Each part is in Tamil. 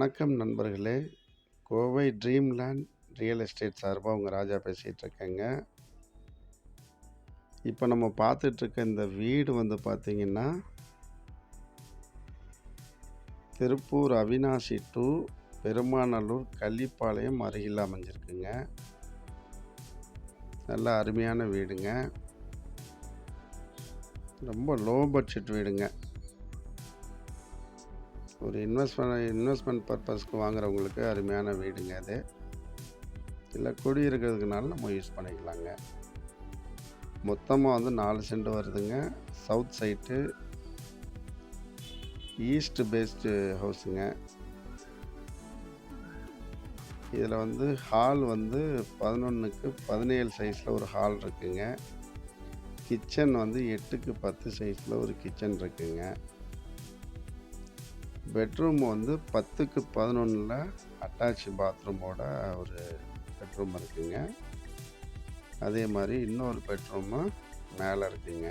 வணக்கம் நண்பர்களே. கோவை ட்ரீம்லேண்ட் ரியல் எஸ்டேட் சார்பா உங்க ராஜா பேசிட்டு இருக்கேங்க. இப்போ நம்ம பார்த்துட்ருக்க இந்த வீடு வந்து பார்த்தீங்கன்னா, திருப்பூர் அவிநாசி டூ பெருமாநல்லூர் கள்ளிப்பாளையம் அருகில் அமைஞ்சிருக்குங்க. நல்ல அருமையான வீடுங்க. ரொம்ப லோ பட்ஜெட் வீடுங்க. ஒரு இன்வெஸ்ட்மெண்ட் பர்பஸ்க்கு வாங்குறவங்களுக்கு அருமையான வீடுங்க அது. இல்லை குடியிருக்கிறதுக்குனால நம்ம யூஸ் பண்ணிக்கலாங்க. மொத்தமாக வந்து 4 சென்ட் வருதுங்க. சவுத் சைட்டு ஈஸ்ட் பேஸ்டு ஹவுஸுங்க. இதில் வந்து ஹால் வந்து 11க்கு 17 சைஸில் ஒரு ஹால் இருக்குங்க. கிச்சன் வந்து 8க்கு 10 சைஸில் ஒரு கிச்சன் இருக்குங்க. பெட்ரூம் வந்து 10க்கு 11 அட்டாச் பாத்ரூமோட ஒரு பெட்ரூம் இருக்குங்க. அதே மாதிரி இன்னொரு பெட்ரூமு மேலே இருக்குங்க.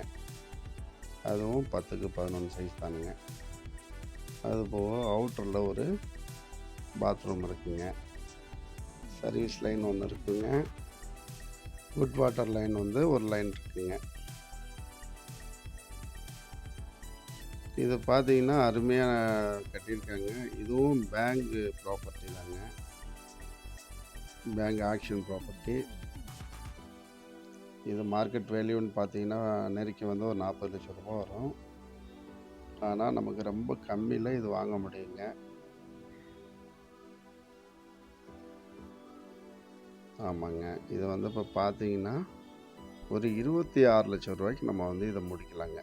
அதுவும் 10க்கு 11 சைஸ் தானுங்க. அதுபோக அவுட்டரில் ஒரு பாத்ரூம் இருக்குங்க. சர்வீஸ் லைன் ஒன்று இருக்குங்க. குட் வாட்டர் லைன் வந்து ஒரு லைன் இருக்குங்க. இது பார்த்தீங்கன்னா அருமையாக கட்டியிருக்காங்க. இதுவும் பேங்க் ப்ராப்பர்ட்டி தாங்க. Bank action property. இது மார்க்கெட் வேல்யூன்னு பார்த்தீங்கன்னா நெருக்கி வந்து ஒரு 40 லட்சம் ரூபா வரும். ஆனால் நமக்கு ரொம்ப கம்மியில் இது வாங்க முடியுங்க. ஆமாங்க. இது வந்து இப்போ பார்த்தீங்கன்னா ஒரு 26 லட்சம் ரூபாய்க்கு நம்ம வந்து இதை முடிக்கலாங்க.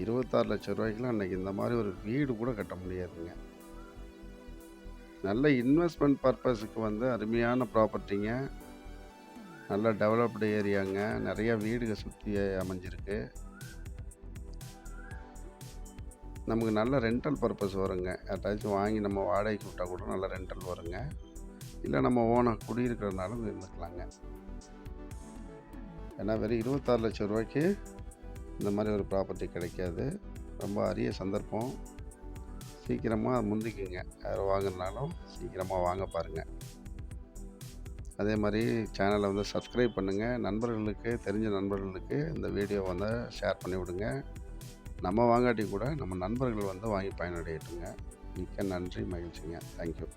26 லட்சம் ரூபாய்க்குலாம் அன்றைக்கி இந்த மாதிரி ஒரு வீடு கூட கட்ட முடியாதுங்க. நல்ல இன்வெஸ்ட்மெண்ட் பர்பஸுக்கு வந்து அருமையான ப்ராப்பர்ட்டிங்க. நல்ல டெவலப்டு ஏரியாங்க. நிறையா வீடுக சுற்றி அமைஞ்சிருக்கு. நமக்கு நல்ல ரெண்டல் பர்பஸ் வருங்க. யார்ட்டாச்சும் வாங்கி நம்ம வாடகைக்கு விட்டால் கூட நல்ல ரெண்டல் வருங்க. இல்லை நம்ம ஓனாக குடியிருக்கிறதுனாலும் இருந்துக்கலாங்க. ஏன்னா வெறும் 26 லட்சம் ரூபாய்க்கு இந்த மாதிரி ஒரு ப்ராப்பர்ட்டி கிடைக்காது. ரொம்ப அரிய சந்தர்ப்பம். சீக்கிரமாக முந்திக்குங்க. யார் வாங்கினாலும் சீக்கிரமாக வாங்க பாருங்கள். அதே மாதிரி சேனலை வந்து சப்ஸ்கிரைப் பண்ணுங்கள். நண்பர்களுக்கு தெரிஞ்ச நண்பர்களுக்கு இந்த வீடியோ வந்து ஷேர் பண்ணி விடுங்க. நம்ம வாங்காட்டி கூட நம்ம நண்பர்கள் வந்து வாங்கி பயனடையட்டுங்க. மிக்க நன்றி, மகிழ்ச்சிங்க. தேங்க்யூ.